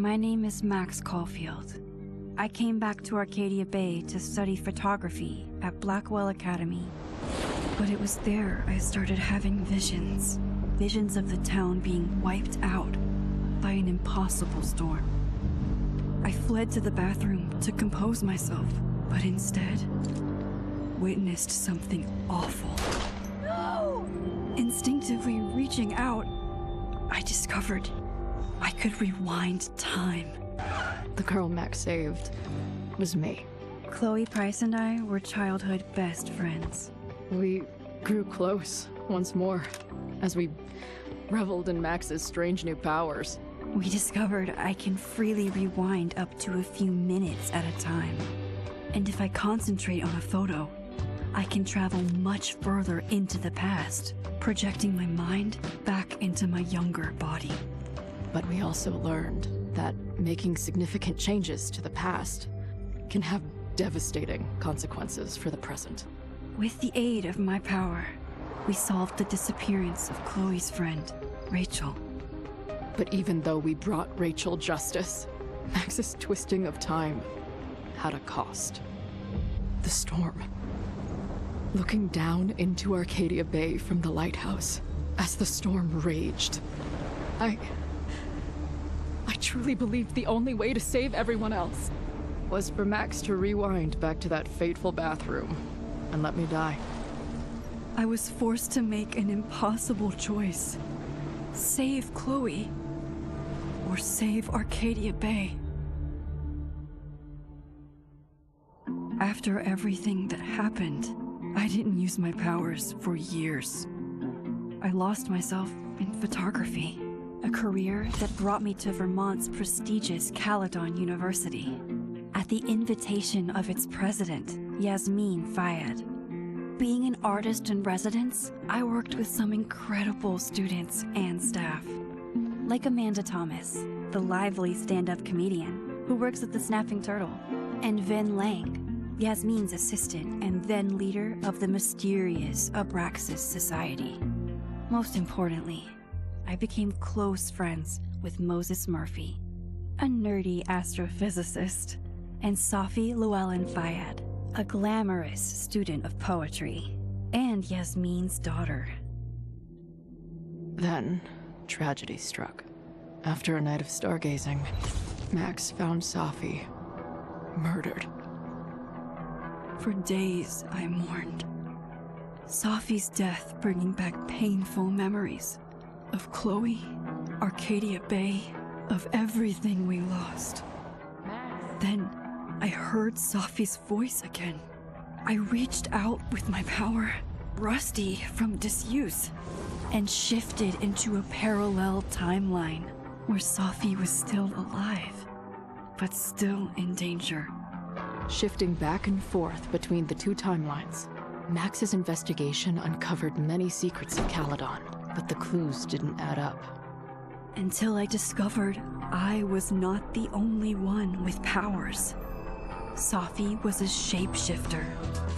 My name is Max Caulfield. I came back to Arcadia Bay to study photography at Blackwell Academy. But it was there I started having visions. Visions of the town being wiped out by an impossible storm. I fled to the bathroom to compose myself, but instead witnessed something awful. No! Instinctively reaching out, I discovered I could rewind time. The girl Max saved was me. Chloe Price and I were childhood best friends. We grew close once more as we reveled in Max's strange new powers. We discovered I can freely rewind up to a few minutes at a time. And if I concentrate on a photo, I can travel much further into the past, projecting my mind back into my younger body. But we also learned that making significant changes to the past can have devastating consequences for the present. With the aid of my power, we solved the disappearance of Chloe's friend, Rachel. But even though we brought Rachel justice, Max's twisting of time had a cost. The storm. Looking down into Arcadia Bay from the lighthouse as the storm raged, I truly believed the only way to save everyone else was for Max to rewind back to that fateful bathroom and let me die. I was forced to make an impossible choice. Save Chloe, or save Arcadia Bay. After everything that happened, I didn't use my powers for years. I lost myself in photography. A career that brought me to Vermont's prestigious Caledon University, at the invitation of its president, Yasmin Fayyad. Being an artist in residence, I worked with some incredible students and staff. Like Amanda Thomas, the lively stand-up comedian who works at the Snapping Turtle, and Ven Lang, Yasmin's assistant and then leader of the mysterious Abraxas Society. Most importantly, I became close friends with Moses Murphy, a nerdy astrophysicist, and Safi Llewellyn Fayyad, a glamorous student of poetry, and Yasmin's daughter. Then, tragedy struck. After a night of stargazing, Max found Safi murdered. For days, I mourned. Safi's death bringing back painful memories of Chloe, Arcadia Bay, of everything we lost. Then, I heard Safi's voice again. I reached out with my power, rusty from disuse, and shifted into a parallel timeline where Safi was still alive, but still in danger. Shifting back and forth between the two timelines, Max's investigation uncovered many secrets of Caledon, but the clues didn't add up. Until I discovered I was not the only one with powers. Safi was a shapeshifter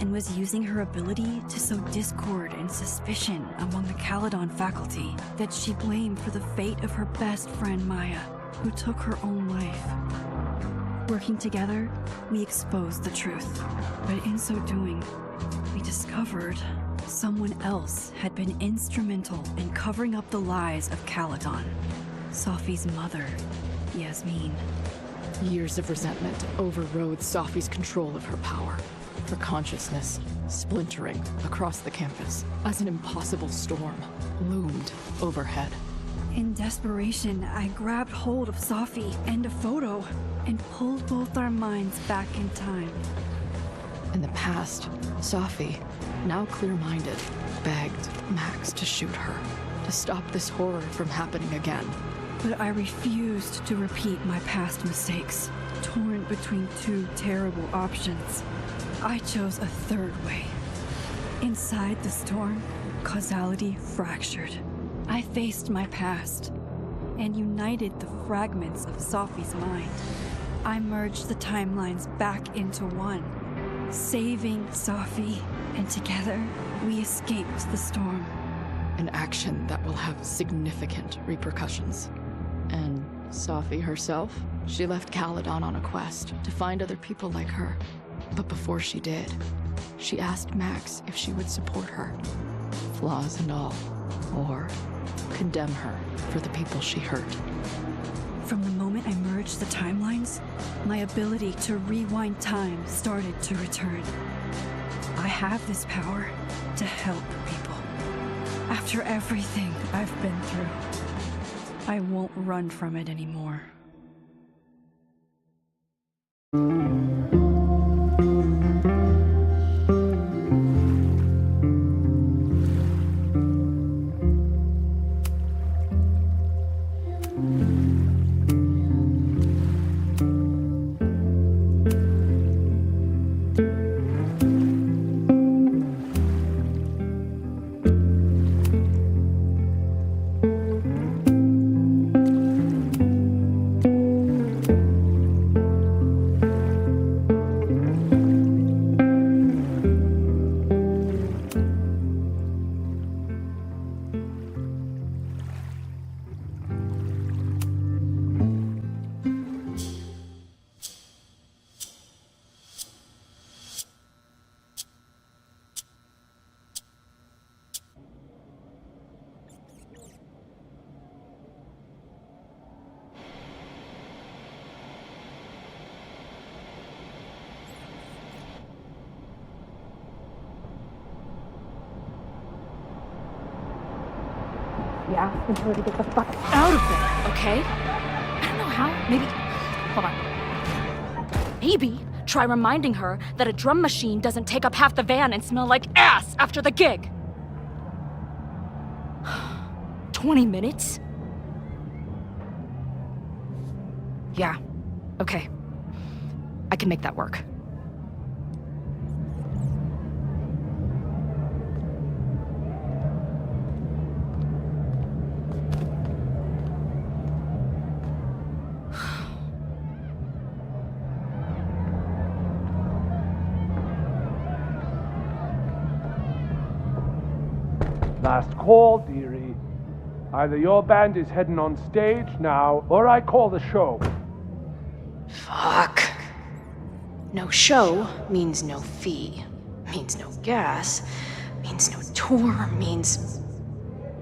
and was using her ability to sow discord and suspicion among the Caledon faculty that she blamed for the fate of her best friend Maya, who took her own life. Working together, we exposed the truth, but in so doing, we discovered someone else had been instrumental in covering up the lies of Caledon. Safi's mother, Yasmin. Years of resentment overrode Safi's control of her power. Her consciousness splintering across the campus as an impossible storm loomed overhead. In desperation, I grabbed hold of Safi and a photo and pulled both our minds back in time. In the past, Safi, now clear-minded, begged Max to shoot her, to stop this horror from happening again. But I refused to repeat my past mistakes, torn between two terrible options. I chose a third way. Inside the storm, causality fractured. I faced my past and united the fragments of Safi's mind. I merged the timelines back into one, saving Safi, and together we escaped the storm. An action that will have significant repercussions. And Safi herself? She left Caledon on a quest to find other people like her. But before she did, she asked Max if she would support her, flaws and all, or condemn her for the people she hurt. From the moment I merged the timelines, my ability to rewind time started to return. I have this power to help people. After everything I've been through, I won't run from it anymore. Yeah, and her to get the fuck out of there, okay? I don't know how. Maybe. Hold on. Maybe try reminding her that a drum machine doesn't take up half the van and smell like ass after the gig. 20 minutes? Yeah. Okay. I can make that work. Last call, dearie. Either your band is heading on stage now, or I call the show. Fuck. No show means no fee. Means no gas. Means no tour. Means...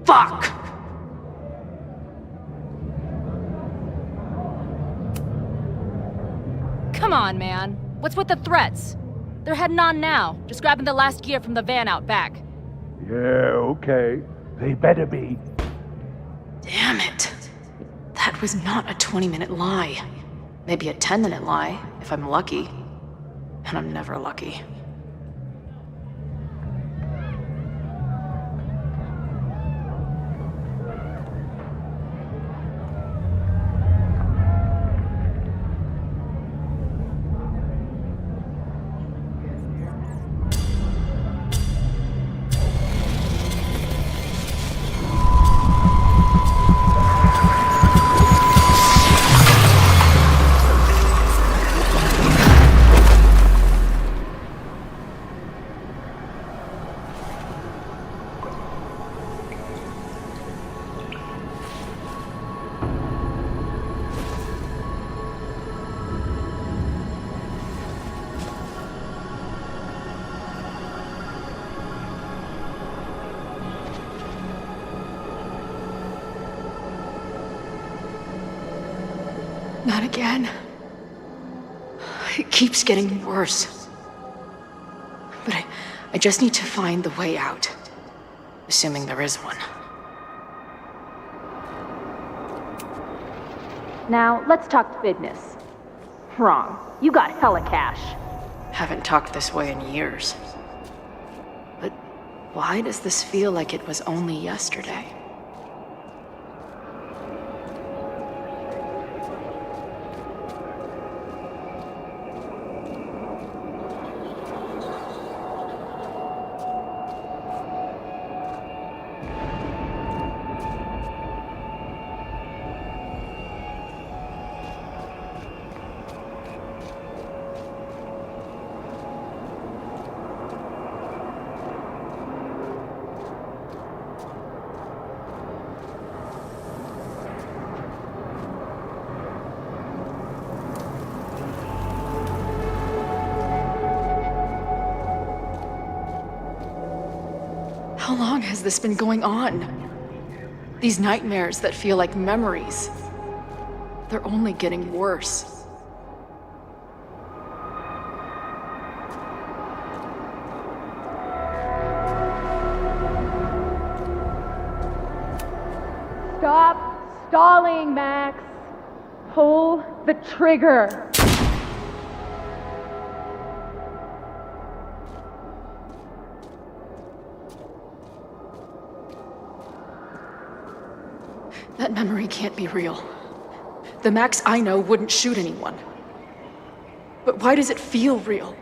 Fuck! Come on, man. What's with the threats? They're heading on now, just grabbing the last gear from the van out back. Yeah, okay. They better be. Damn it. That was not a 20-minute lie. Maybe a 10-minute lie, if I'm lucky. And I'm never lucky. Not again. It keeps getting worse. But I just need to find the way out. Assuming there is one. Now, let's talk business. Wrong. You got hella cash. Haven't talked this way in years. But why does this feel like it was only yesterday? How long has this been going on? These nightmares that feel like memories. They're only getting worse. Stop stalling, Max. Pull the trigger. That memory can't be real. The Max I know wouldn't shoot anyone. But why does it feel real?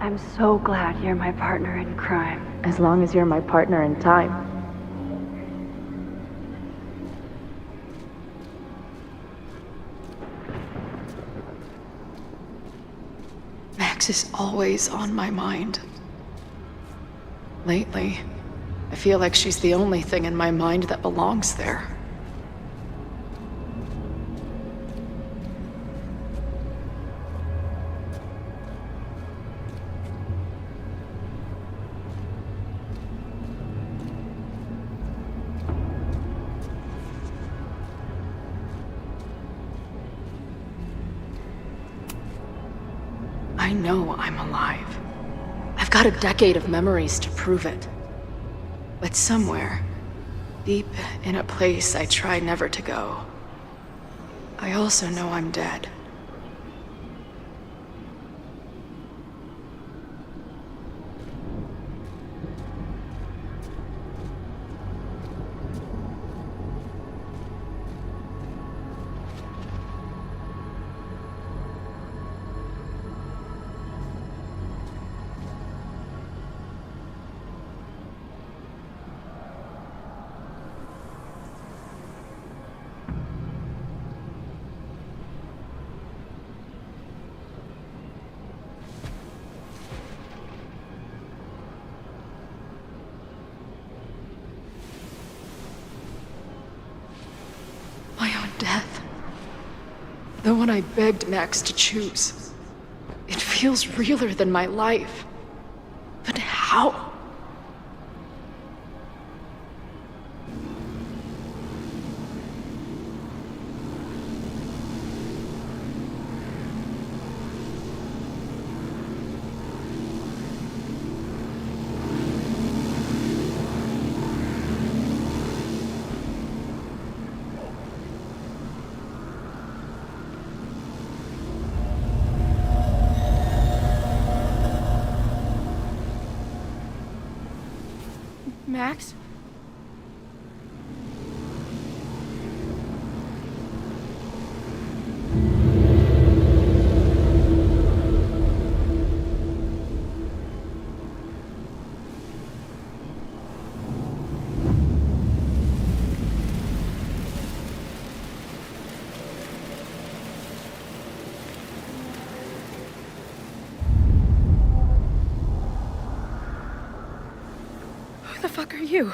I'm so glad you're my partner in crime. As long as you're my partner in time. Max is always on my mind. Lately, I feel like she's the only thing in my mind that belongs there. I know I'm alive. I've got a decade of memories to prove it. But somewhere, deep in a place I try never to go, I also know I'm dead. My own death. The one I begged Max to choose. It feels realer than my life. But how? Max? Who the fuck are you?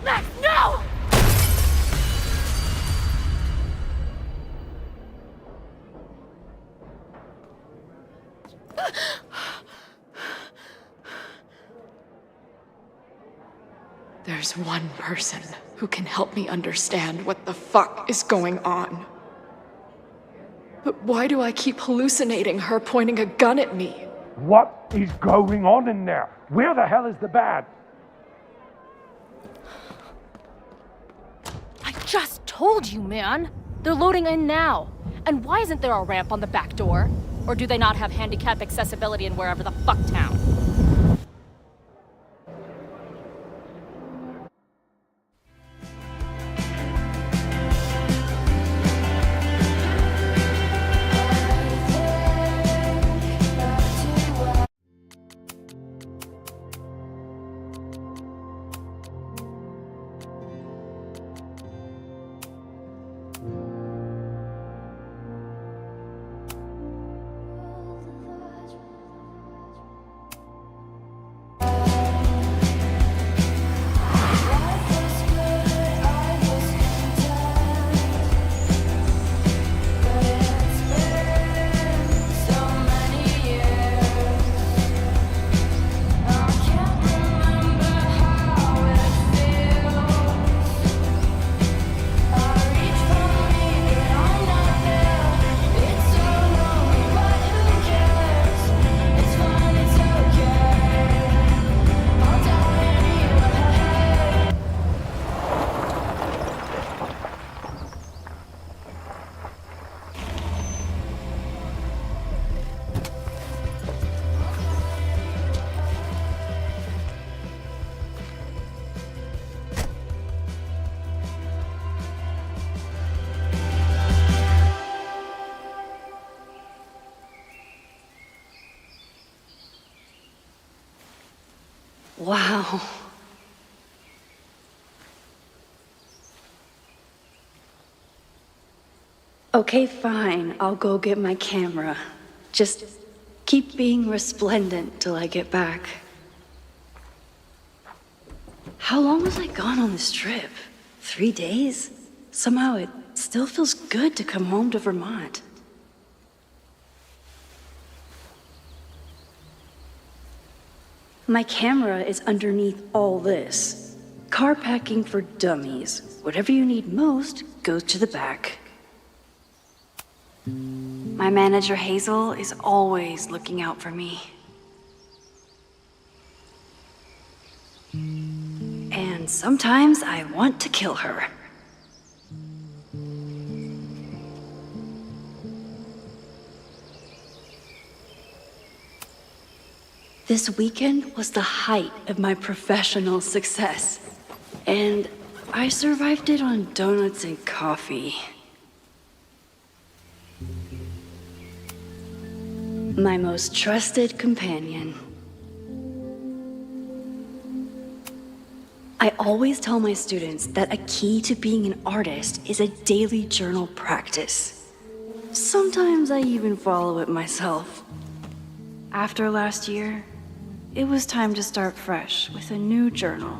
Max, no! There's one person who can help me understand what the fuck is going on. But why do I keep hallucinating her pointing a gun at me? What is going on in there? Where the hell is the bad? I just told you, man! They're loading in now. And why isn't there a ramp on the back door? Or do they not have handicap accessibility in wherever the fuck town? Wow. Okay, fine. I'll go get my camera. Just keep being resplendent till I get back. How long was I gone on this trip? 3 days? Somehow it still feels good to come home to Vermont. My camera is underneath all this. Car packing for dummies. Whatever you need most goes to the back. My manager Hazel is always looking out for me. And sometimes I want to kill her. This weekend was the height of my professional success, and I survived it on donuts and coffee. My most trusted companion. I always tell my students that a key to being an artist is a daily journal practice. Sometimes I even follow it myself. After last year, it was time to start fresh with a new journal.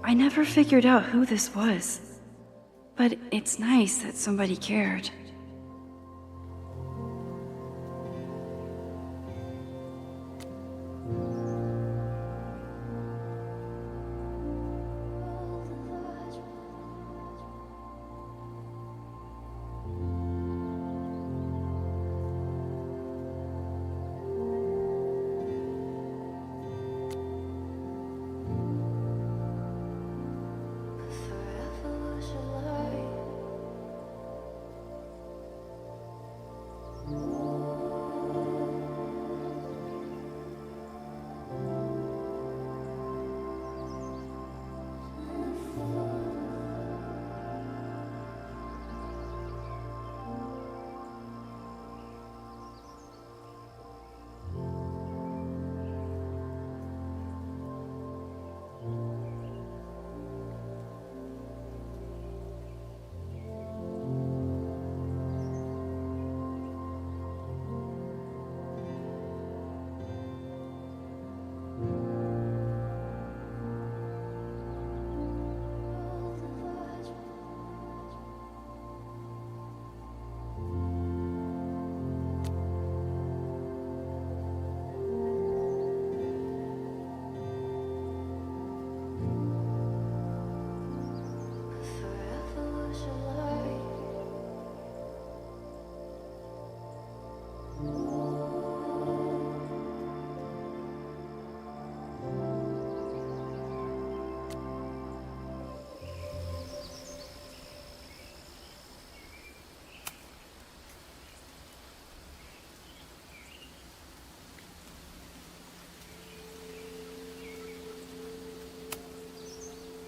I never figured out who this was. But it's nice that somebody cared.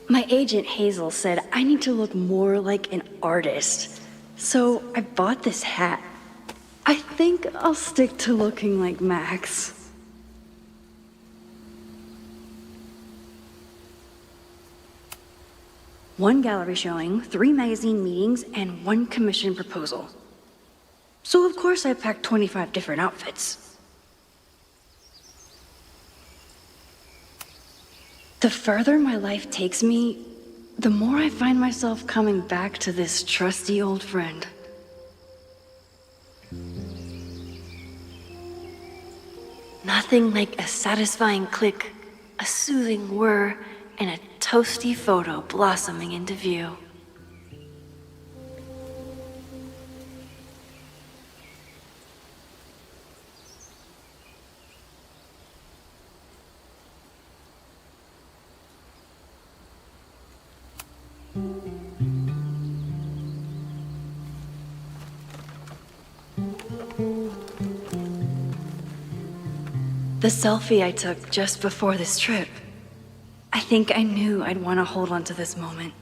My agent Hazel said I need to look more like an artist, so I bought this hat. I think I'll stick to looking like Max. One gallery showing, 3 magazine meetings, and 1 commission proposal. So of course I packed 25 different outfits. The further my life takes me, the more I find myself coming back to this trusty old friend. Nothing like a satisfying click, a soothing whir, and a toasty photo blossoming into view. The selfie I took just before this trip. I think I knew I'd want to hold on to this moment.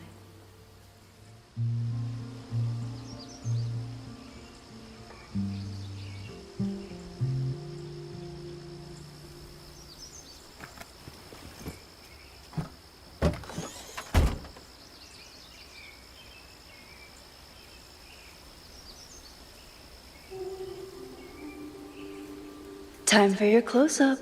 Time for your close-up.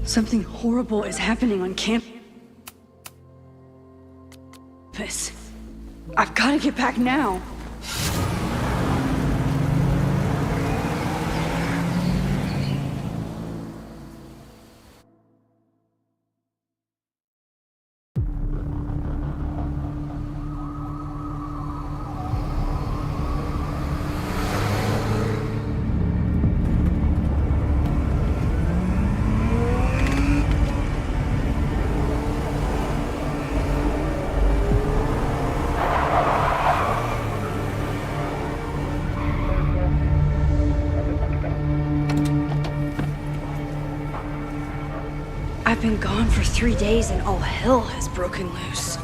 Something horrible is happening on campus. I've got to get back now. I've been gone for 3 days and all hell has broken loose.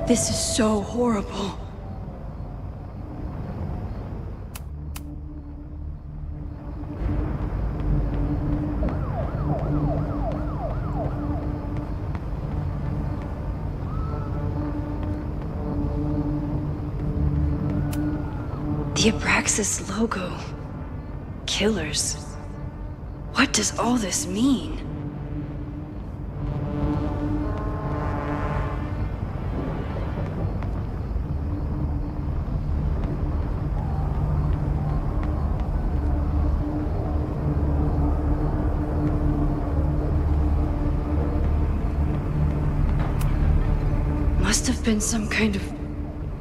This is so horrible. The Abraxas logo. Killers. What does all this mean? Must have been some kind of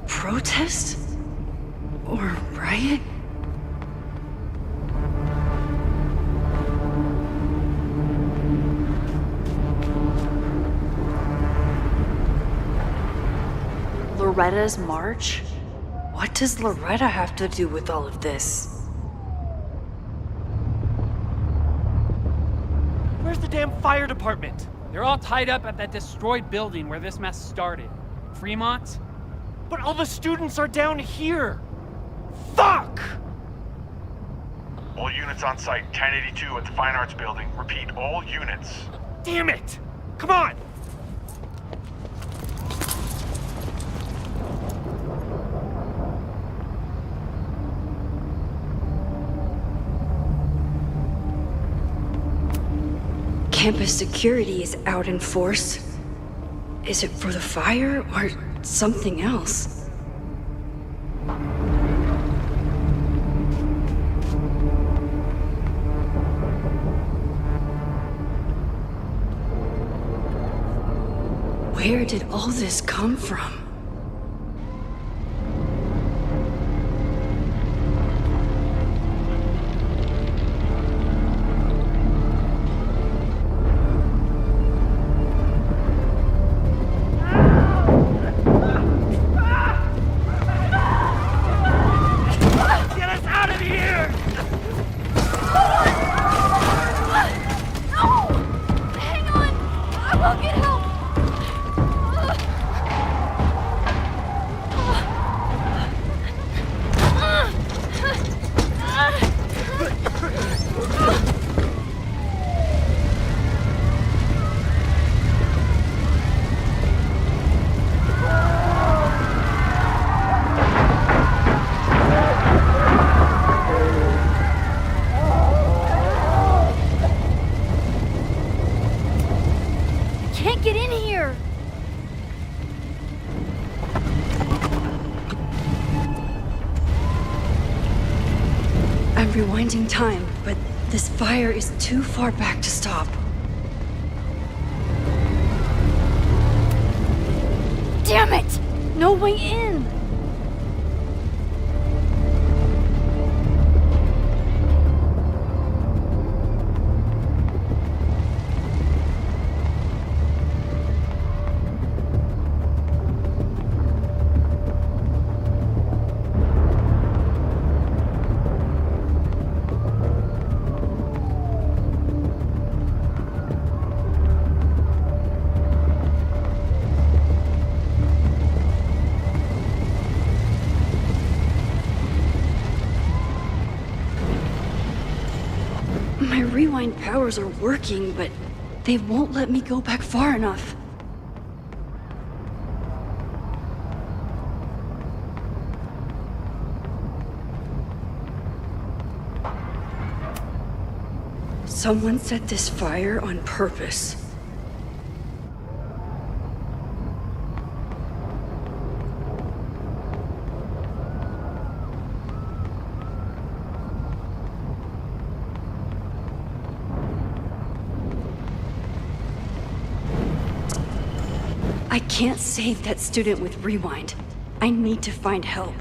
protest? Or riot? Loretta's march? What does Loretta have to do with all of this? Where's the damn fire department? They're all tied up at that destroyed building where this mess started. Fremont? But all the students are down here! Fuck! All units on site, 1082 at the Fine Arts Building. Repeat, all units. Damn it! Come on! Campus security is out in force. Is it for the fire or something else? Where did all this come from? Get us out of here! No! Hang on! I will get help! Can't get in here! I'm rewinding time, but this fire is too far back to stop. Damn it! No way in! My rewind powers are working, but they won't let me go back far enough. Someone set this fire on purpose. I can't save that student with rewind. I need to find help.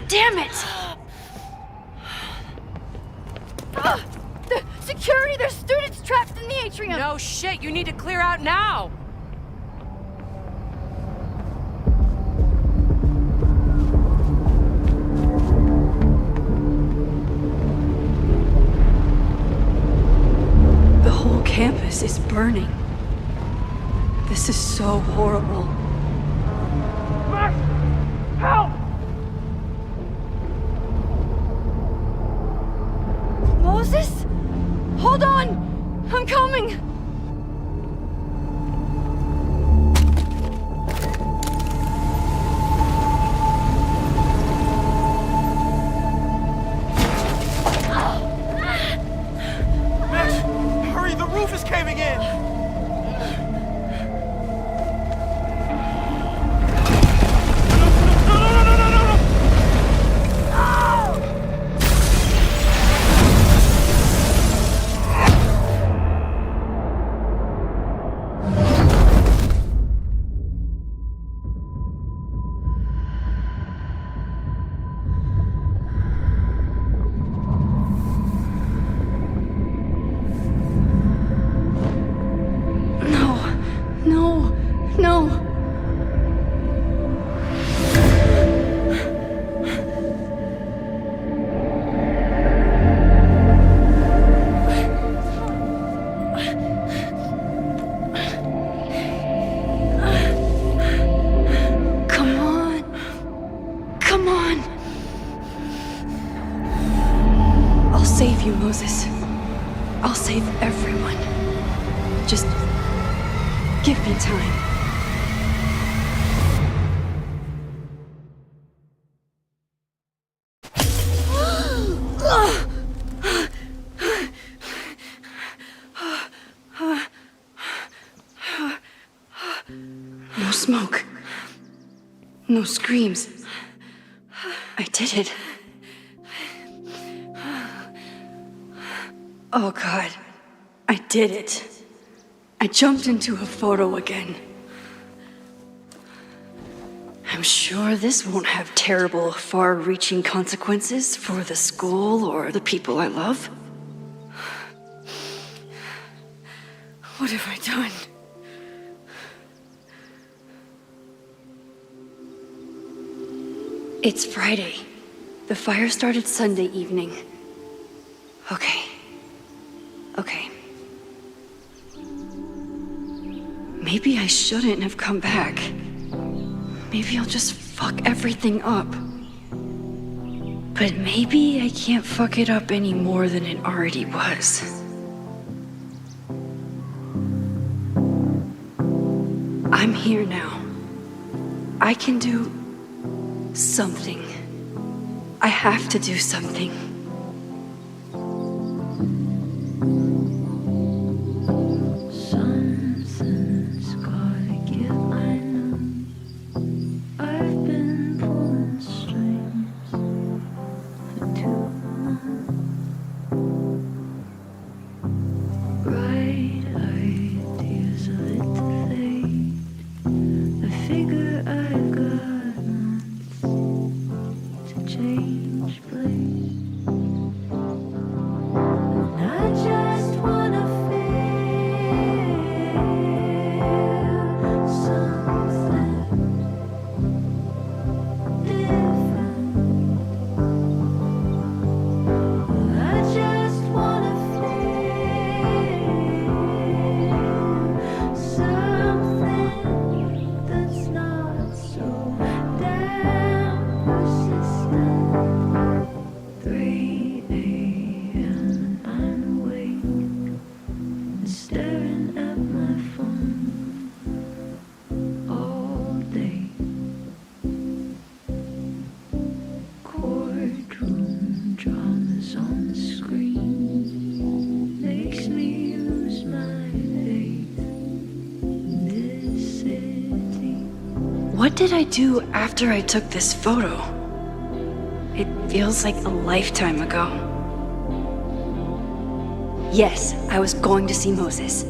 Damn it! Security! There's students trapped in the atrium! No shit, you need to clear out now! The whole campus is burning. This is so horrible. Max! Help! Moses? Hold on! I'm coming! Max, hurry, the roof is caving in! No. Come on. I'll save you, Moses. I'll save everyone. Just give me time. No smoke. No screams. I did it. Oh God. I did it. I jumped into a photo again. I'm sure this won't have terrible, far-reaching consequences for the school or the people I love. What have I done? It's Friday. The fire started Sunday evening. Okay. Maybe I shouldn't have come back. Maybe I'll just fuck everything up. But maybe I can't fuck it up any more than it already was. I'm here now. I can do something. I have to do something. Something's gotta give, I know. I've been pulling strings for too long. Bright ideas are lit to fade. I figure I've got months to change place. And I just wanna feel something different. I just wanna feel something that's not so damn persistent. 3 a.m. and I'm awake and staring at my phone all day. Courtroom dramas on the screen makes me lose my faith in this city. What did I do after I took this photo? It feels like a lifetime ago. Yes, I was going to see Moses.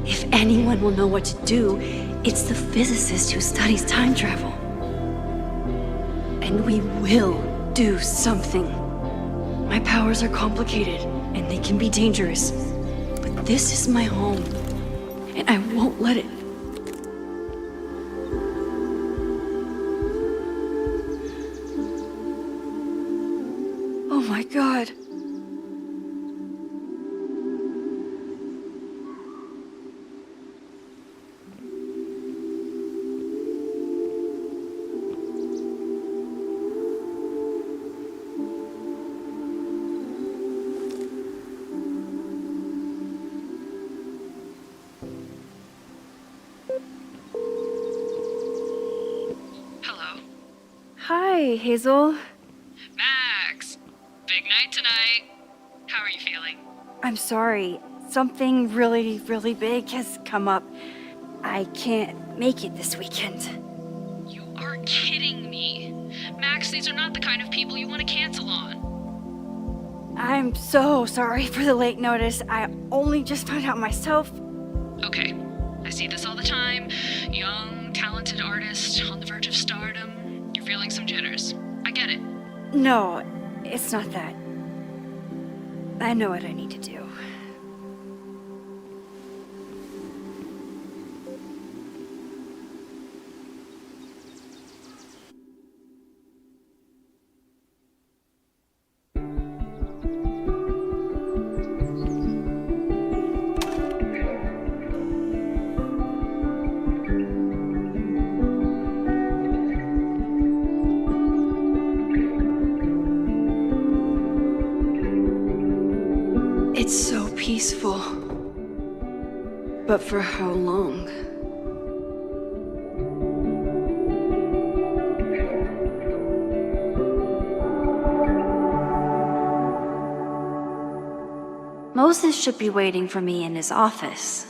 If anyone will know what to do, it's the physicist who studies time travel. And we will do something. My powers are complicated, and and they can be dangerous. But this is my home, and I won't let it. Oh my God. Hello. Hi, Hazel. Max! Big night tonight. How are you feeling? I'm sorry. Something really, really big has come up. I can't make it this weekend. You are kidding me. Max, these are not the kind of people you want to cancel on. I'm so sorry for the late notice. I only just found out myself. Okay, I see this all the time. Young, talented artist on the verge of stardom. You're feeling some jitters. I get it. No, it's not that. I know what I need to do. It's so peaceful. But for how long? Moses should be waiting for me in his office.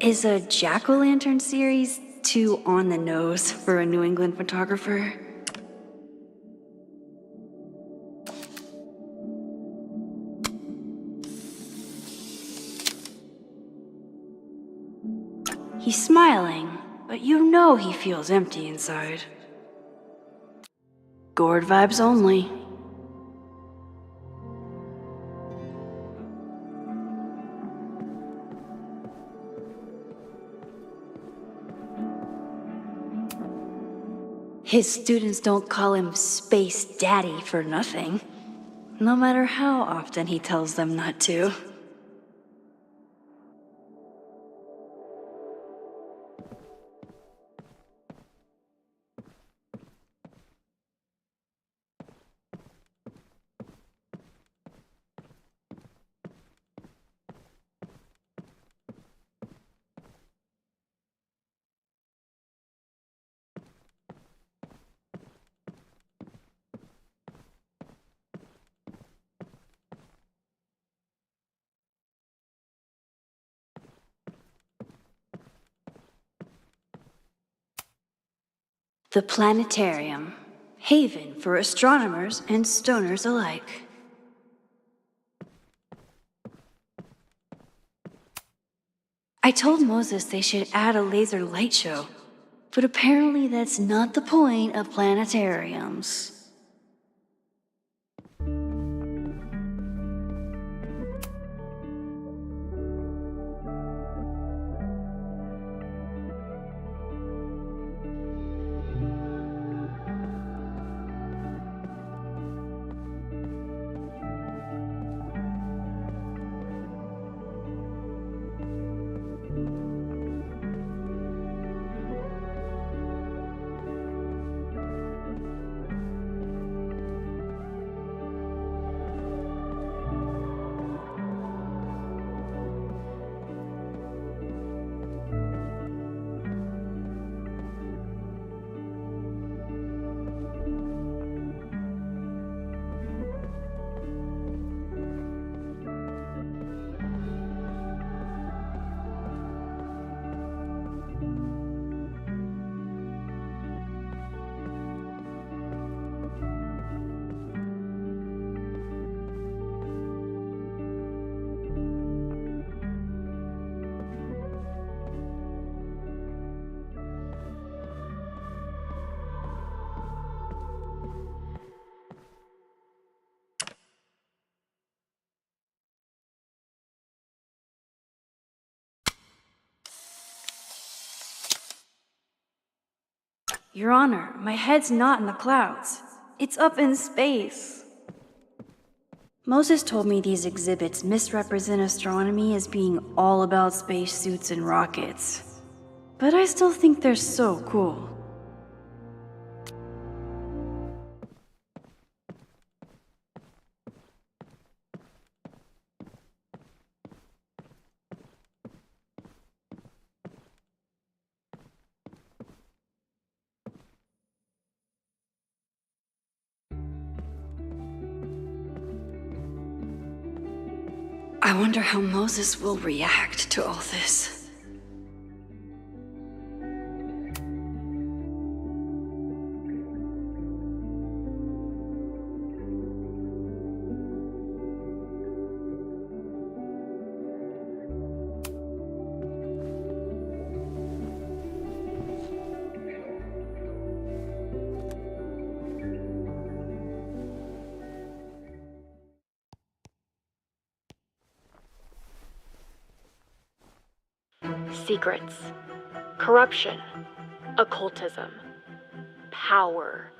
Is a jack-o'-lantern series too on the nose for a New England photographer? He's smiling, but you know he feels empty inside. Gourd vibes only. His students don't call him Space Daddy for nothing, no matter how often he tells them not to. The planetarium, haven for astronomers and stoners alike. I told Moses they should add a laser light show, but apparently that's not the point of planetariums. Your Honor, my head's not in the clouds. It's up in space. Moses told me these exhibits misrepresent astronomy as being all about spacesuits and rockets. But I still think they're so cool. I wonder how Moses will react to all this. Secrets, corruption, occultism, power.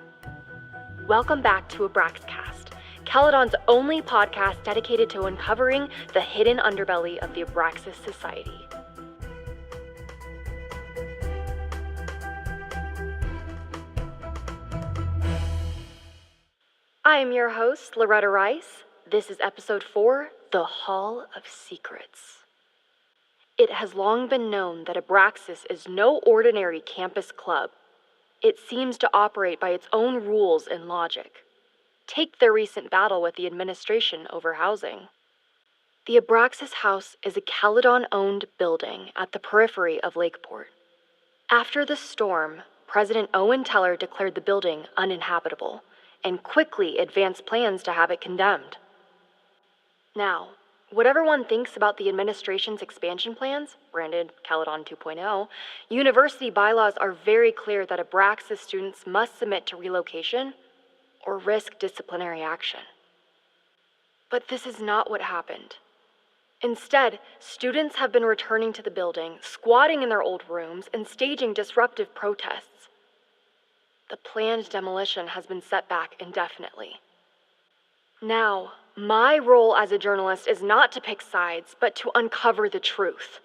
Welcome back to Abraxcast, Caledon's only podcast dedicated to uncovering the hidden underbelly of the Abraxas Society. I am your host, Loretta Rice. This is episode 4, The Hall of Secrets. It has long been known that Abraxas is no ordinary campus club. It seems to operate by its own rules and logic. Take their recent battle with the administration over housing. The Abraxas House is a Caledon-owned building at the periphery of Lakeport. After the storm, President Owen Teller declared the building uninhabitable and quickly advanced plans to have it condemned. Now, whatever one thinks about the administration's expansion plans, branded Caledon 2.0, university bylaws are very clear that Abraxas students must submit to relocation or risk disciplinary action. But this is not what happened. Instead, students have been returning to the building, squatting in their old rooms, and staging disruptive protests. The planned demolition has been set back indefinitely. Now, my role as a journalist is not to pick sides, but to uncover the truth.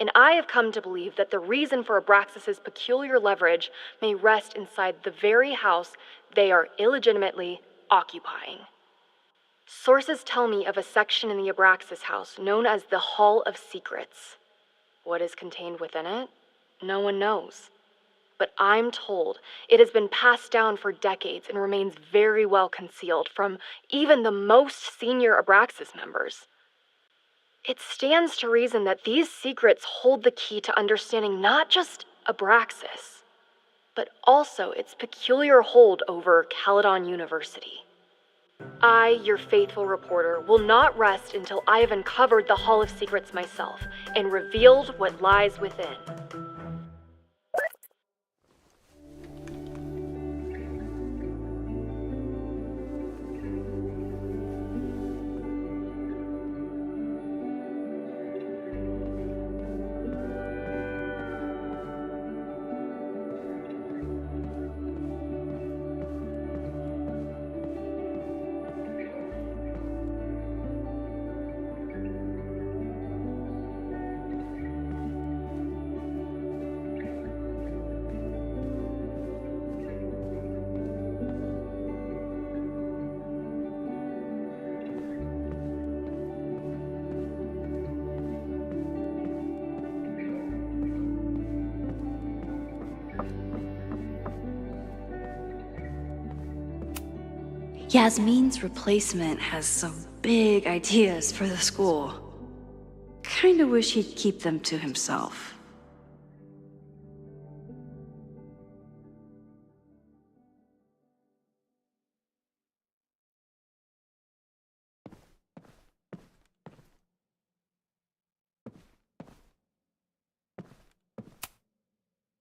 And I have come to believe that the reason for Abraxas' peculiar leverage may rest inside the very house they are illegitimately occupying. Sources tell me of a section in the Abraxas house known as the Hall of Secrets. What is contained within it? No one knows. But I'm told it has been passed down for decades and remains very well concealed from even the most senior Abraxas members. It stands to reason that these secrets hold the key to understanding not just Abraxas, but also its peculiar hold over Caledon University. I, your faithful reporter, will not rest until I have uncovered the Hall of Secrets myself and revealed what lies within. Yasmin's replacement has some big ideas for the school. Kinda wish he'd keep them to himself.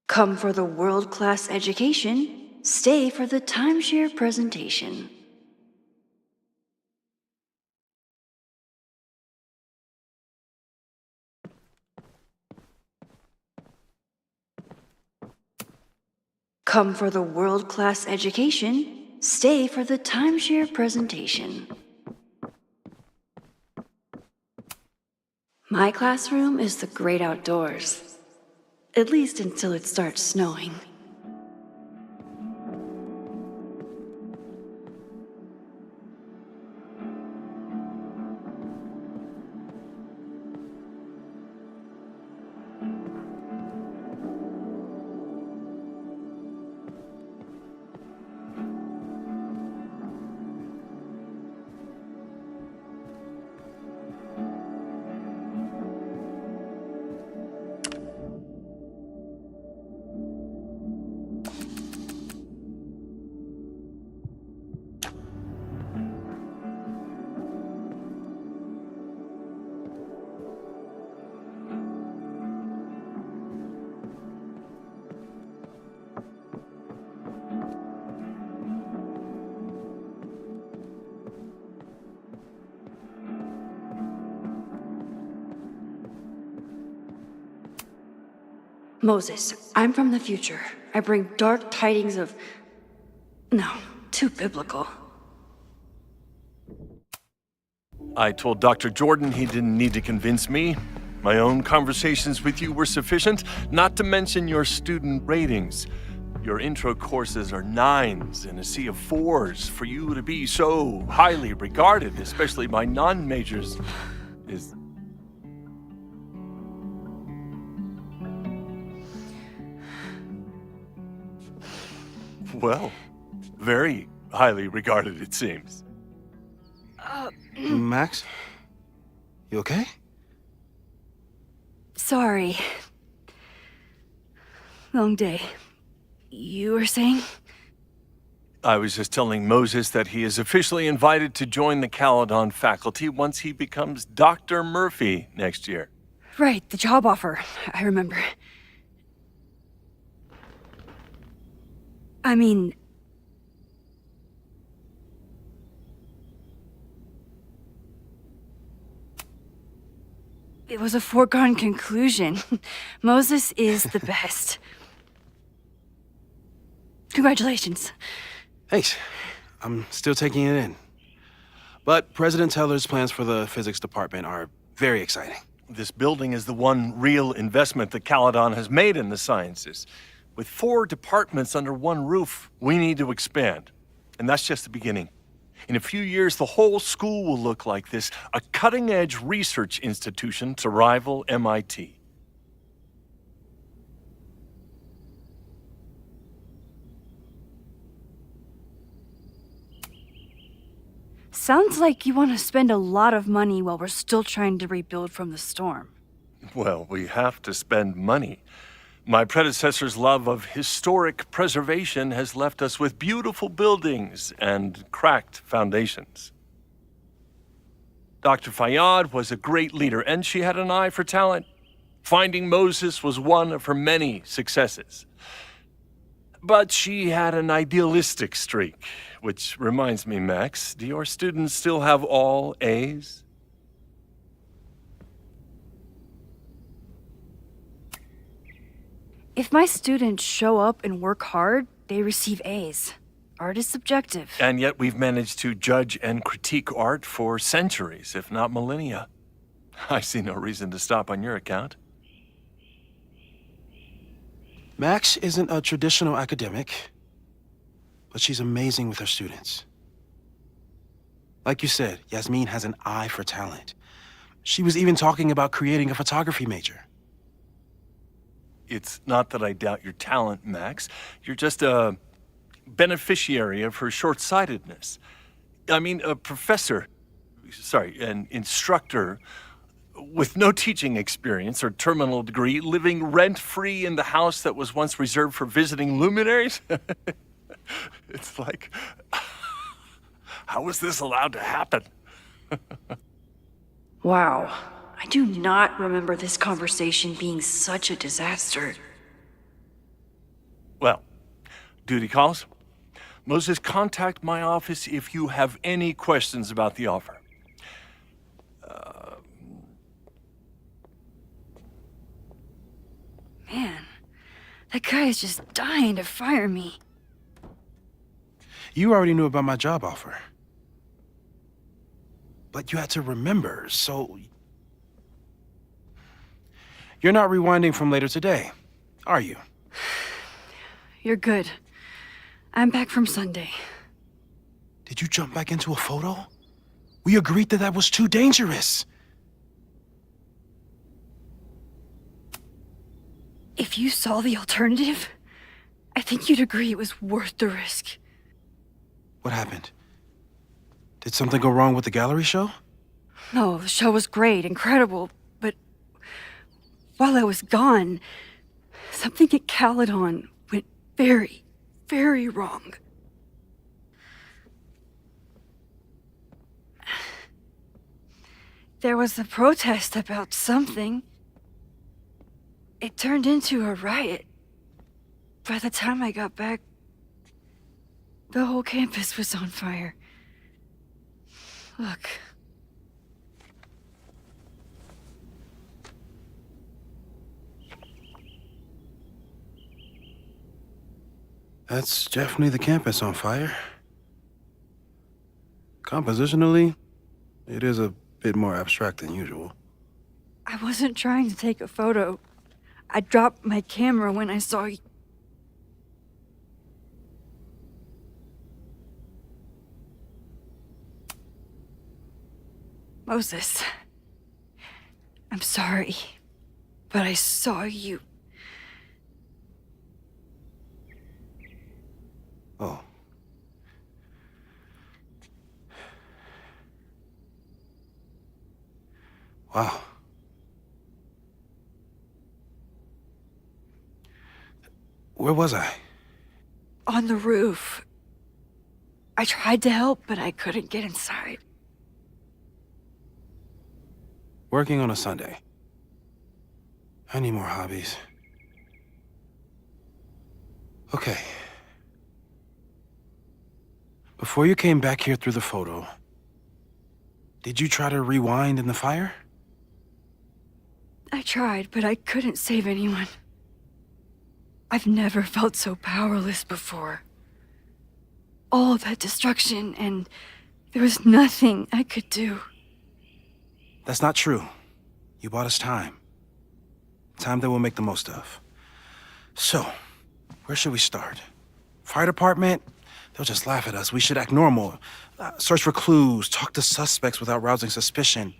Come for the world-class education, stay for the timeshare presentation. Come for the world-class education, stay for the timeshare presentation. My classroom is the great outdoors. At least until it starts snowing. Moses, I'm from the future. I bring dark tidings of... No, too biblical. I told Dr. Jordan he didn't need to convince me. My own conversations with you were sufficient, not to mention your student ratings. Your intro courses are 9s in a sea of 4s. For you to be so highly regarded, especially by non-majors, is... well, very highly regarded, it seems. Max? You okay? Sorry. Long day. You were saying? I was just telling Moses that he is officially invited to join the Caledon faculty once he becomes Dr. Murphy next year. Right, the job offer. I remember. I mean... it was a foregone conclusion. Moses is the best. Congratulations. Thanks. I'm still taking it in. But President Teller's plans for the physics department are very exciting. This building is the one real investment that Caledon has made in the sciences. With 4 departments under one roof, we need to expand. And that's just the beginning. In a few years, the whole school will look like this, a cutting-edge research institution to rival MIT. Sounds like you want to spend a lot of money while we're still trying to rebuild from the storm. Well, we have to spend money. My predecessor's love of historic preservation has left us with beautiful buildings and cracked foundations. Dr. Fayyad was a great leader, and she had an eye for talent. Finding Moses was one of her many successes. But she had an idealistic streak, which reminds me, Max, do your students still have all A's? If my students show up and work hard, they receive A's. Art is subjective. And yet we've managed to judge and critique art for centuries, if not millennia. I see no reason to stop on your account. Max isn't a traditional academic, but she's amazing with her students. Like you said, Yasmin has an eye for talent. She was even talking about creating a photography major. It's not that I doubt your talent, Max. You're just a beneficiary of her short-sightedness. I mean, an instructor with no teaching experience or terminal degree, living rent-free in the house that was once reserved for visiting luminaries? It's like, how was this allowed to happen? Wow. I do not remember this conversation being such a disaster. Well, duty calls. Moses, contact my office if you have any questions about the offer. Man, that guy is just dying to fire me. You already knew about my job offer. But you had to remember, so... You're not rewinding from later today, are you? You're good. I'm back from Sunday. Did you jump back into a photo? We agreed that that was too dangerous. If you saw the alternative, I think you'd agree it was worth the risk. What happened? Did something go wrong with the gallery show? No, the show was great, incredible, but while I was gone, something at Caledon went very, very wrong. There was a protest about something. It turned into a riot. By the time I got back, the whole campus was on fire. Look. That's definitely the campus on fire. Compositionally, it is a bit more abstract than usual. I wasn't trying to take a photo. I dropped my camera when I saw you. Moses, I'm sorry, but I saw you. Oh. Wow. Where was I? On the roof. I tried to help, but I couldn't get inside. Working on a Sunday. I need more hobbies. Okay. Before you came back here through the photo, did you try to rewind in the fire? I tried, but I couldn't save anyone. I've never felt so powerless before. All of that destruction, and there was nothing I could do. That's not true. You bought us time. Time that we'll make the most of. So, where should we start? Fire department? They'll just laugh at us. We should act normal. Search for clues, talk to suspects without rousing suspicion.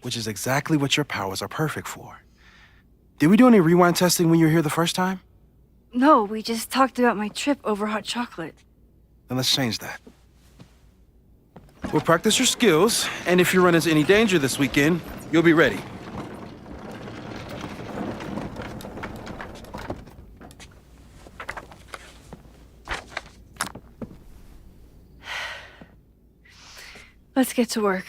Which is exactly what your powers are perfect for. Did we do any rewind testing when you were here the first time? No, we just talked about my trip over hot chocolate. Then let's change that. We'll practice your skills, and if you run into any danger this weekend, you'll be ready. Let's get to work.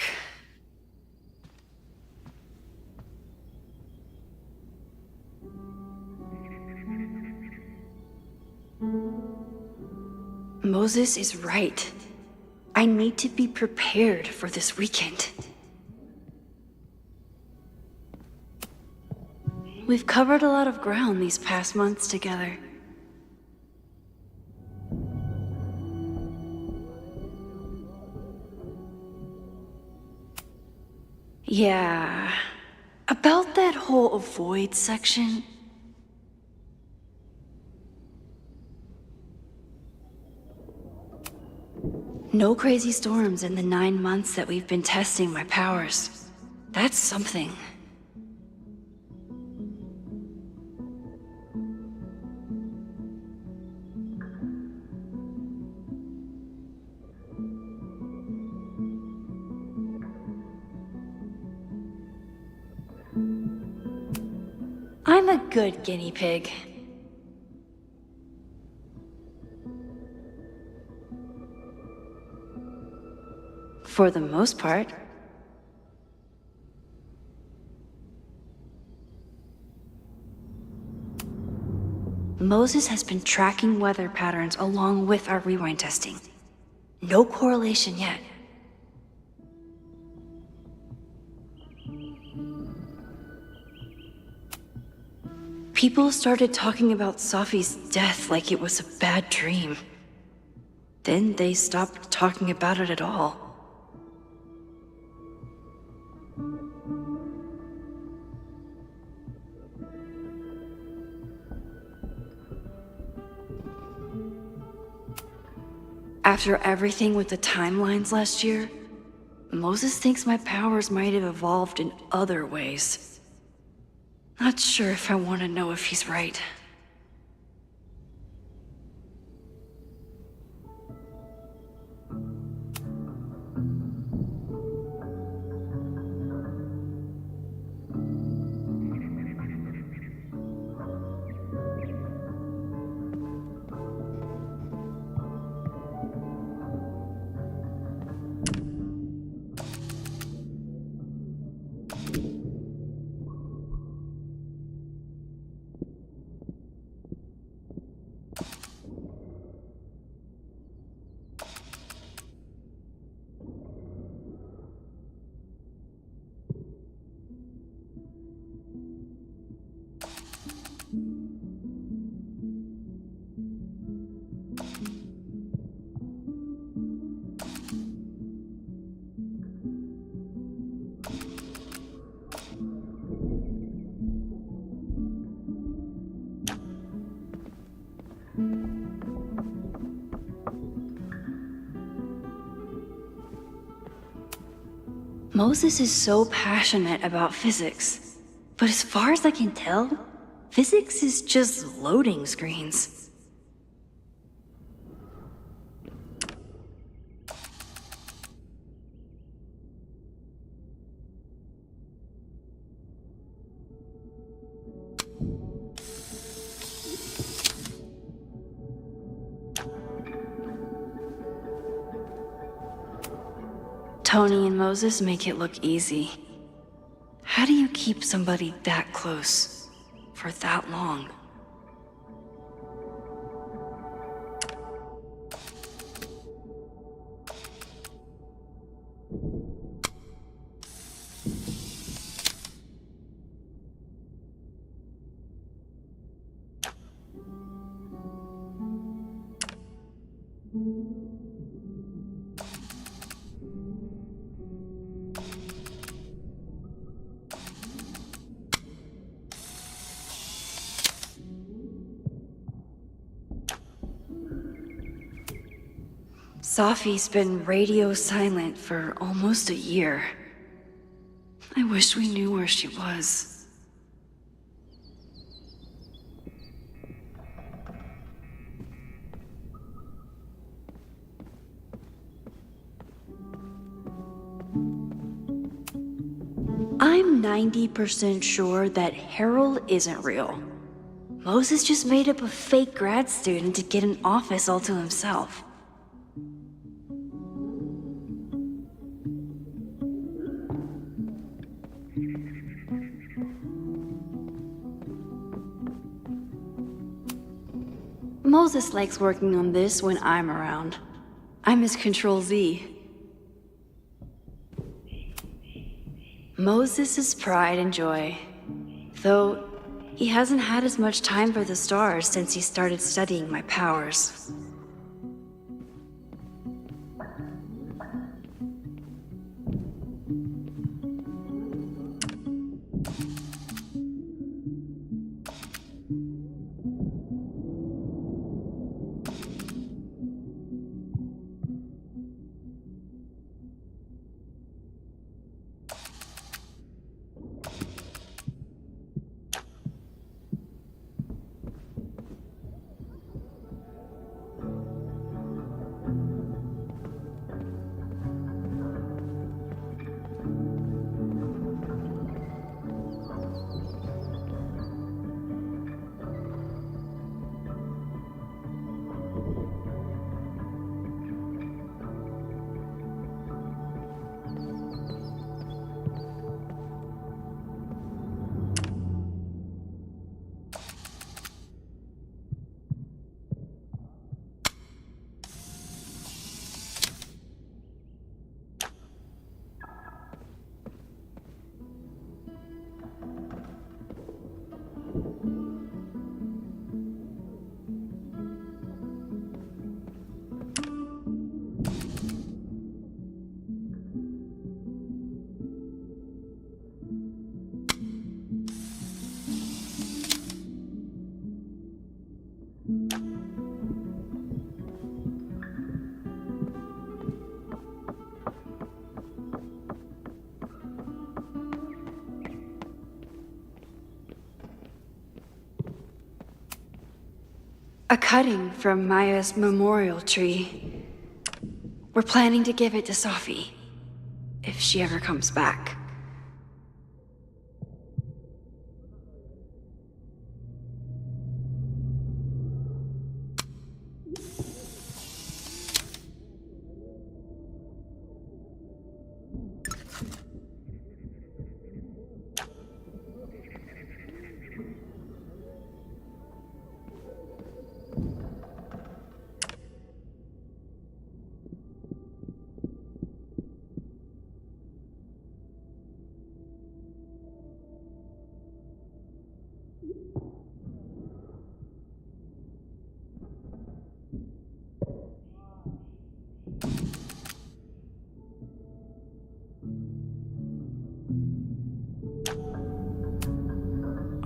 Moses is right. I need to be prepared for this weekend. We've covered a lot of ground these past months together. Yeah, about that whole avoid section. No crazy storms in the 9 months that we've been testing my powers. That's something. I'm a good guinea pig. For the most part. Moses has been tracking weather patterns along with our rewind testing. No correlation yet. People started talking about Safi's death like it was a bad dream. Then they stopped talking about it at all. After everything with the timelines last year, Moses thinks my powers might have evolved in other ways. Not sure if I want to know if he's right. Moses is so passionate about physics, but as far as I can tell, physics is just loading screens. Tony and Moses make it look easy. How do you keep somebody that close for that long? Safi's been radio silent for almost a year. I wish we knew where she was. I'm 90% sure that Harold isn't real. Moses just made up a fake grad student to get an office all to himself. Moses likes working on this when I'm around. I'm his Control-Z. Moses' pride and joy. Though, he hasn't had as much time for the stars since he started studying my powers. A cutting from Maya's memorial tree. We're planning to give it to Sophie, if she ever comes back.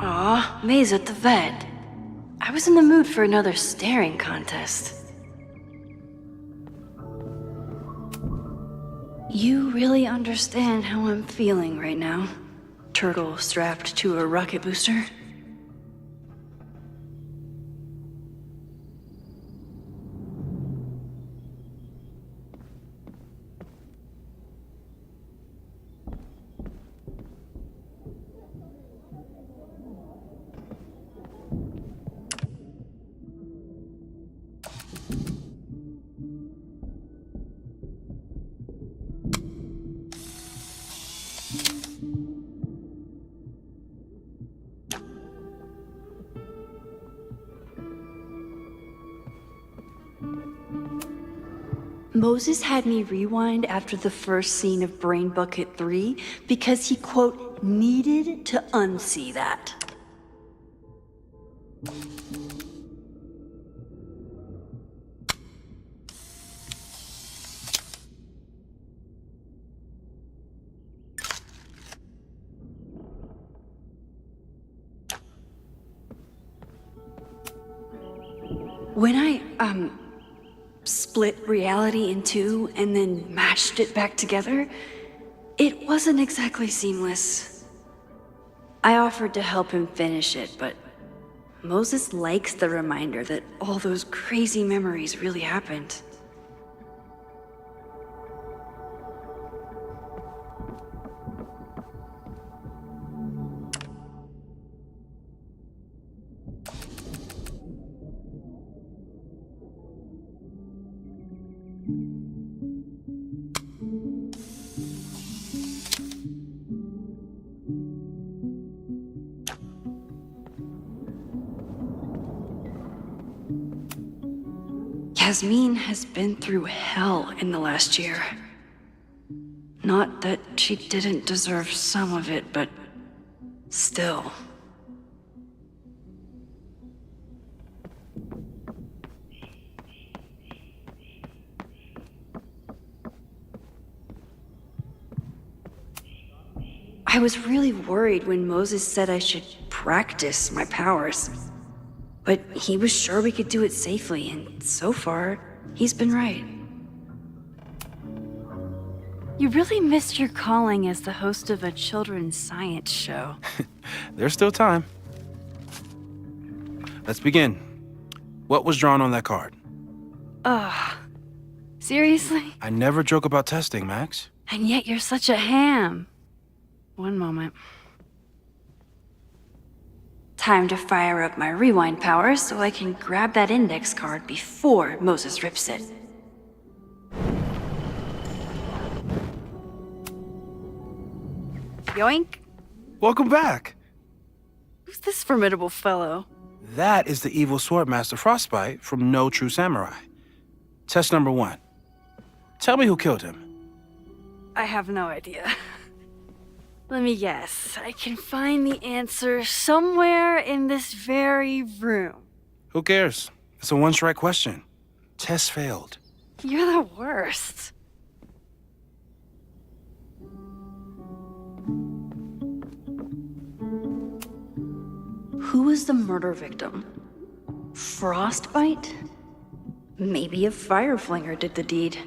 Aw, May's at the vet. I was in the mood for another staring contest. You really understand how I'm feeling right now? Turtle strapped to a rocket booster? Moses had me rewind after the first scene of Brain Bucket 3 because he, quote, needed to unsee that. When I, split reality in two and then mashed it back together, it wasn't exactly seamless. I offered to help him finish it, but Moses likes the reminder that all those crazy memories really happened. Yasmin has been through hell in the last year. Not that she didn't deserve some of it, but still. I was really worried when Moses said I should practice my powers. But he was sure we could do it safely, and so far, he's been right. You really missed your calling as the host of a children's science show. There's still time. Let's begin. What was drawn on that card? Seriously? I never joke about testing, Max. And yet you're such a ham. One moment. Time to fire up my rewind powers so I can grab that index card before Moses rips it. Yoink! Welcome back. Who's this formidable fellow? That is the evil Swordmaster Frostbite from No True Samurai. Test number 1. Tell me who killed him. I have no idea. Let me guess. I can find the answer somewhere in this very room. Who cares? It's a one-strike question. Test failed. You're the worst. Who was the murder victim? Frostbite? Maybe a fire flinger did the deed.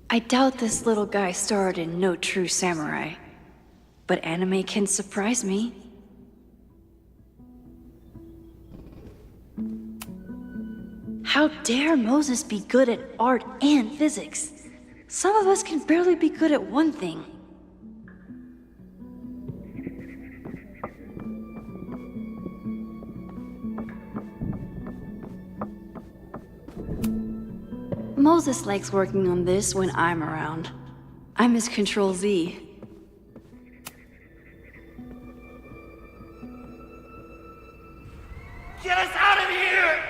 I doubt this little guy starred in No True Samurai, but anime can surprise me. How dare Moses be good at art and physics? Some of us can barely be good at one thing. Moses likes working on this when I'm around. I'm his Control-Z. Get us out of here!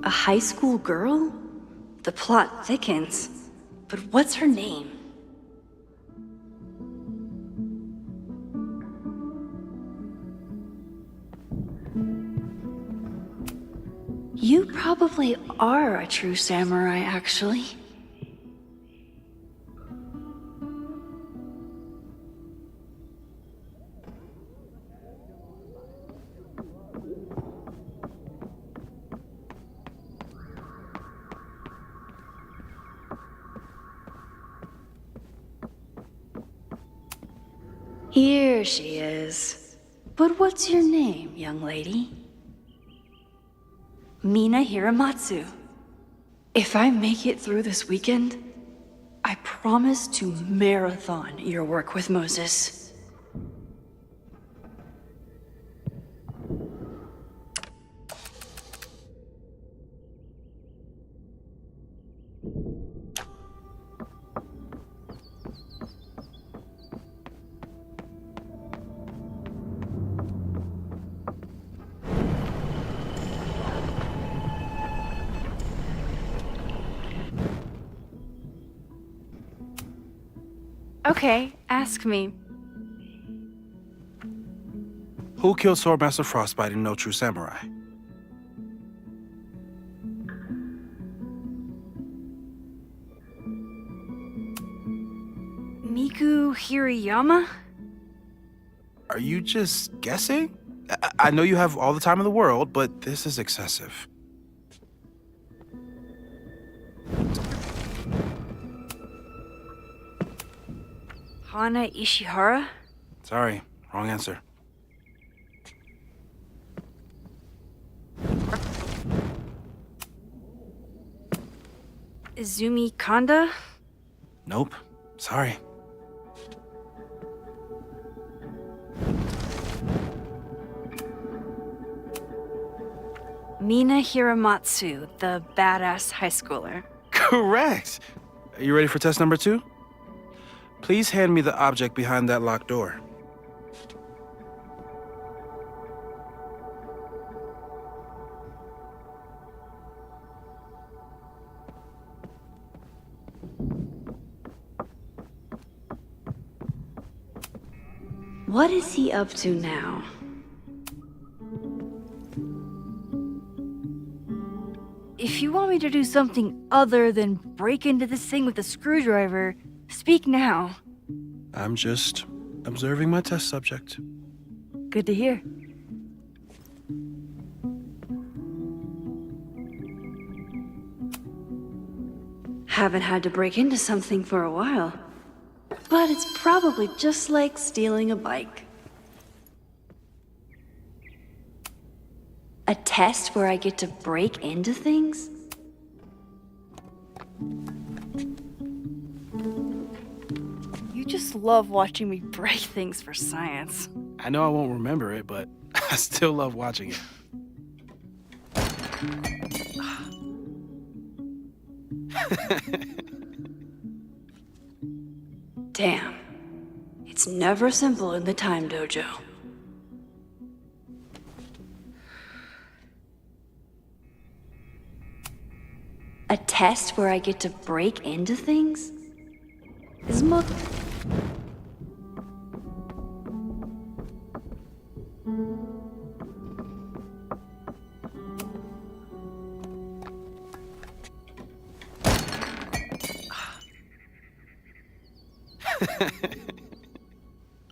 A high school girl? The plot thickens. But what's her name? You probably are a true samurai, actually. Here she is. But what's your name, young lady? Mina Hiramatsu. If I make it through this weekend, I promise to marathon your work with Moses. Okay, ask me. Who killed Swordmaster Frostbite in No True Samurai? Miku Hirayama? Are you just guessing? I know you have all the time in the world, but this is excessive. Hana Ishihara? Sorry, wrong answer. Izumi Kanda? Nope. Sorry. Mina Hiramatsu, the badass high schooler. Correct! Are you ready for test number 2? Please hand me the object behind that locked door. What is he up to now? If you want me to do something other than break into this thing with a screwdriver, speak now. I'm just observing my test subject. Good to hear. Haven't had to break into something for a while. But it's probably just like stealing a bike. A test where I get to break into things? You just love watching me break things for science. I know I won't remember it, but I still love watching it. Damn. It's never simple in the time dojo. A test where I get to break into things? Is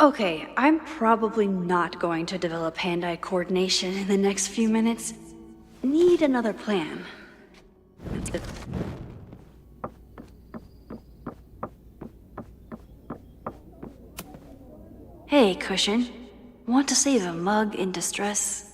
Okay, I'm probably not going to develop hand-eye coordination in the next few minutes. Need another plan. Hey, Cushion. Want to save a mug in distress?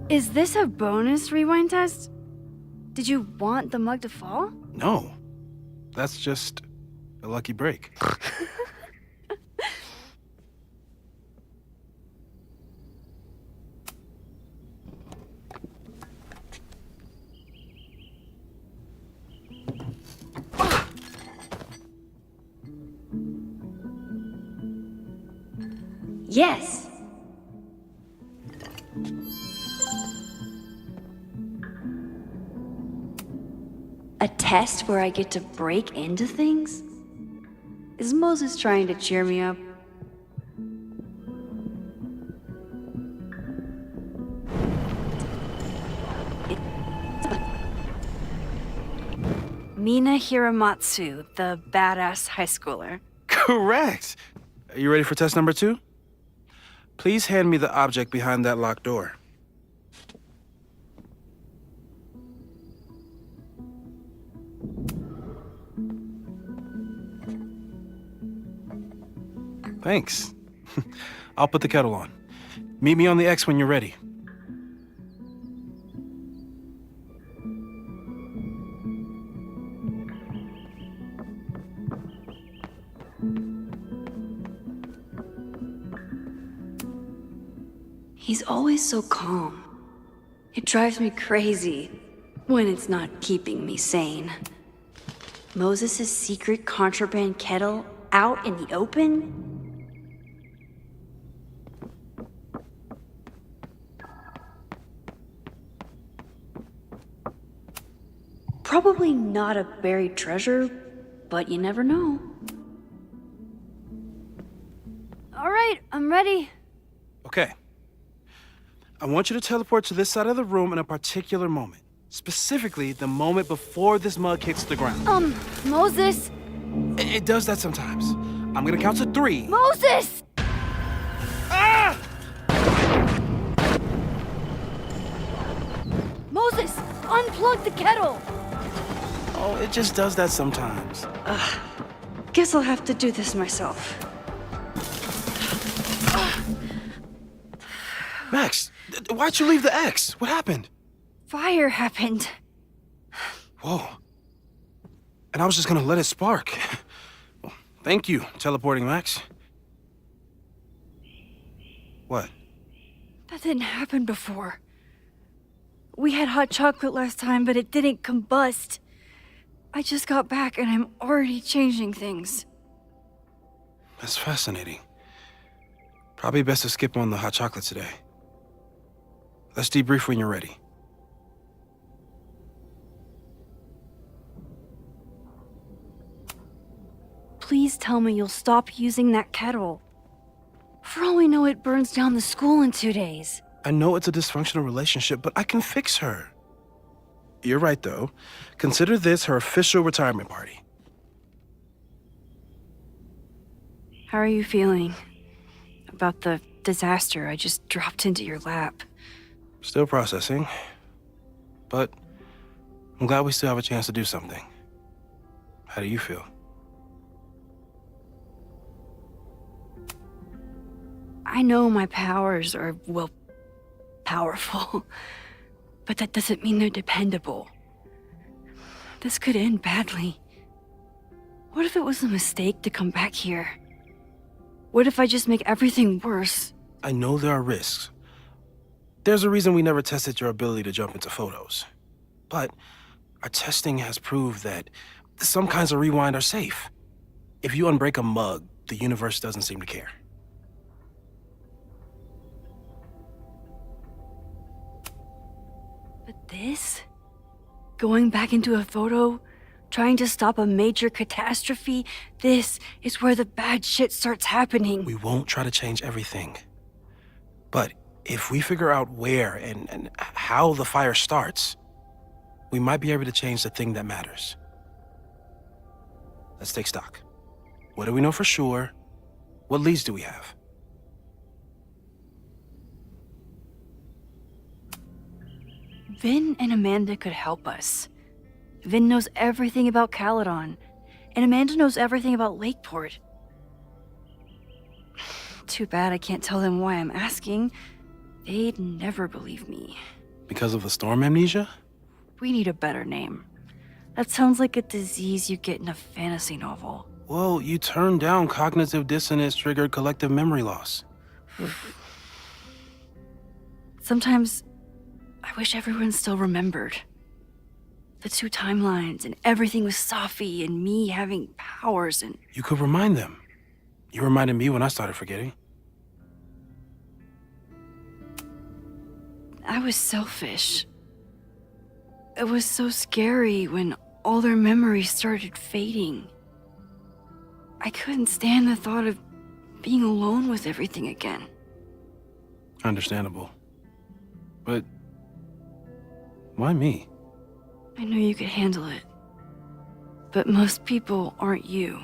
Is this a bonus rewind test? Did you want the mug to fall? No. That's just a lucky break. Yes. A test where I get to break into things? Is Moses trying to cheer me up? Mina Hiramatsu, the badass high schooler. Correct! Are you ready for test number 2? Please hand me the object behind that locked door. Thanks. I'll put the kettle on. Meet me on the X when you're ready. He's always so calm. It drives me crazy when it's not keeping me sane. Moses' secret contraband kettle out in the open? Probably not a buried treasure, but you never know. All right, I'm ready. Okay. I want you to teleport to this side of the room in a particular moment. Specifically, the moment before this mug hits the ground. Moses! It does that sometimes. I'm gonna count to 3. Moses! Ah! unplugged the kettle! Oh, it just does that sometimes. Guess I'll have to do this myself. Max, why'd you leave the X? What happened? Fire happened. Whoa. And I was just gonna let it spark. Well, thank you, teleporting Max. What? That didn't happen before. We had hot chocolate last time, but it didn't combust. I just got back and I'm already changing things. That's fascinating. Probably best to skip on the hot chocolate today. Let's debrief when you're ready. Please tell me you'll stop using that kettle. For all we know, it burns down the school in 2 days. I know it's a dysfunctional relationship, but I can fix her. You're right, though. Consider this her official retirement party. How are you feeling about the disaster I just dropped into your lap? Still processing. But I'm glad we still have a chance to do something. How do you feel? I know my powers are, well, powerful. But that doesn't mean they're dependable. This could end badly. What if it was a mistake to come back here? What if I just make everything worse? I know there are risks. There's a reason we never tested your ability to jump into photos. But our testing has proved that some kinds of rewind are safe. If you unbreak a mug, the universe doesn't seem to care. But this? Going back into a photo? Trying to stop a major catastrophe? This is where the bad shit starts happening. We won't try to change everything. But if we figure out where and how the fire starts, we might be able to change the thing that matters. Let's take stock. What do we know for sure? What leads do we have? Vin and Amanda could help us. Vin knows everything about Caledon, and Amanda knows everything about Lakeport. Too bad I can't tell them why I'm asking. They'd never believe me. Because of the storm amnesia? We need a better name. That sounds like a disease you get in a fantasy novel. Well, you turned down cognitive dissonance triggered collective memory loss. Sometimes I wish everyone still remembered. The 2 timelines and everything with Safi and me having powers and... You could remind them. You reminded me when I started forgetting. I was selfish. It was so scary when all their memories started fading. I couldn't stand the thought of being alone with everything again. Understandable. But why me? I know you could handle it. But most people aren't you.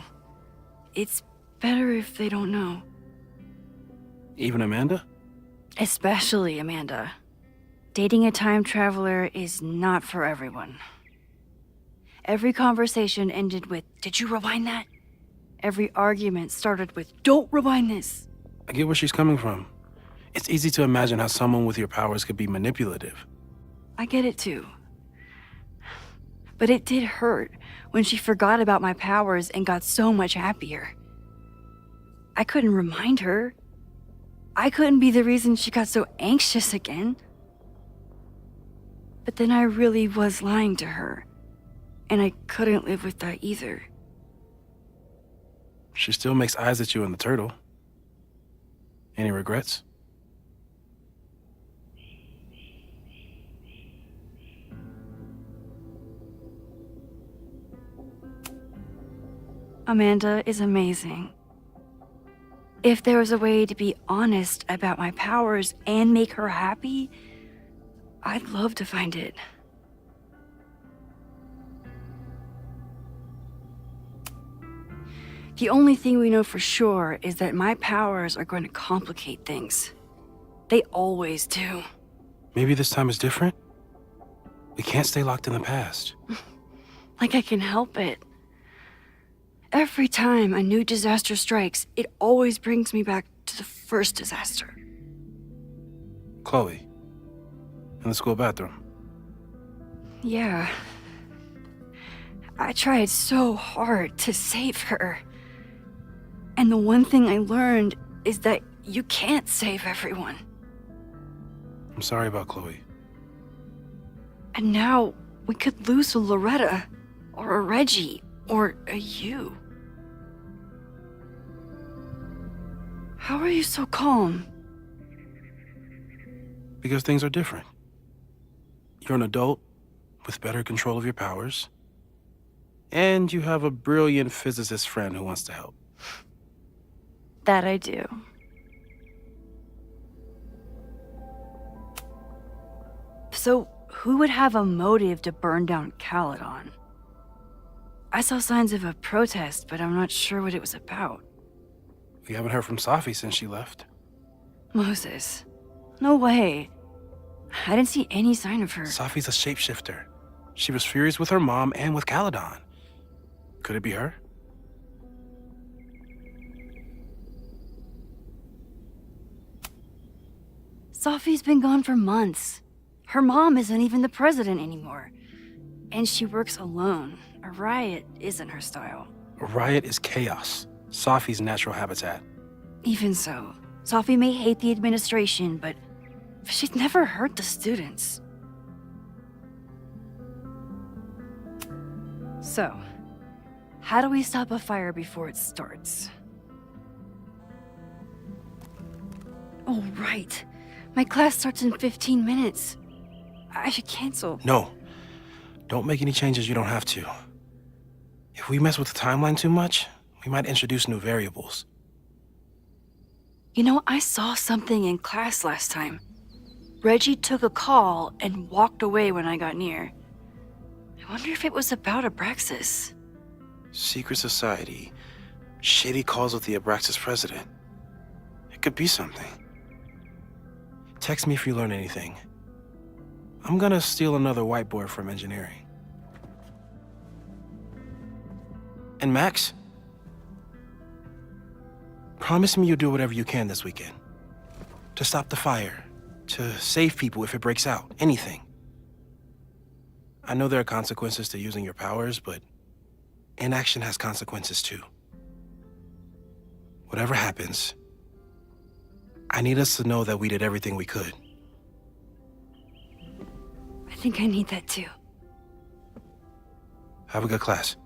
It's better if they don't know. Even Amanda? Especially Amanda. Dating a time traveler is not for everyone. Every conversation ended with, "Did you rewind that?" Every argument started with, "Don't rewind this." I get where she's coming from. It's easy to imagine how someone with your powers could be manipulative. I get it too. But it did hurt when she forgot about my powers and got so much happier. I couldn't remind her. I couldn't be the reason she got so anxious again. But then I really was lying to her, and I couldn't live with that either. She still makes eyes at you and the turtle. Any regrets? Amanda is amazing. If there was a way to be honest about my powers and make her happy, I'd love to find it. The only thing we know for sure is that my powers are going to complicate things. They always do. Maybe this time is different? We can't stay locked in the past. Like I can help it. Every time a new disaster strikes, it always brings me back to the first disaster. Chloe, in the school bathroom. Yeah. I tried so hard to save her. And the one thing I learned is that you can't save everyone. I'm sorry about Chloe. And now we could lose a Loretta, or a Reggie, or a you. How are you so calm? Because things are different. You're an adult with better control of your powers. And you have a brilliant physicist friend who wants to help. That I do. So, who would have a motive to burn down Caledon? I saw signs of a protest, but I'm not sure what it was about. We haven't heard from Safi since she left. Moses. No way. I didn't see any sign of her. Safi's a shapeshifter. She was furious with her mom and with Caledon. Could it be her? Safi's been gone for months. Her mom isn't even the president anymore. And she works alone. A riot isn't her style. A riot is chaos. Safi's natural habitat. Even so, Safi may hate the administration, but she's never hurt the students. So, how do we stop a fire before it starts? Oh, right. My class starts in 15 minutes. I should cancel. No. Don't make any changes you don't have to. If we mess with the timeline too much, we might introduce new variables. You know, I saw something in class last time. Reggie took a call and walked away when I got near. I wonder if it was about Abraxas. Secret society. Shady calls with the Abraxas president. It could be something. Text me if you learn anything. I'm gonna steal another whiteboard from engineering. And Max? Promise me you'll do whatever you can this weekend. To stop the fire. To save people if it breaks out. Anything. I know there are consequences to using your powers, but inaction has consequences too. Whatever happens, I need us to know that we did everything we could. I think I need that too. Have a good class.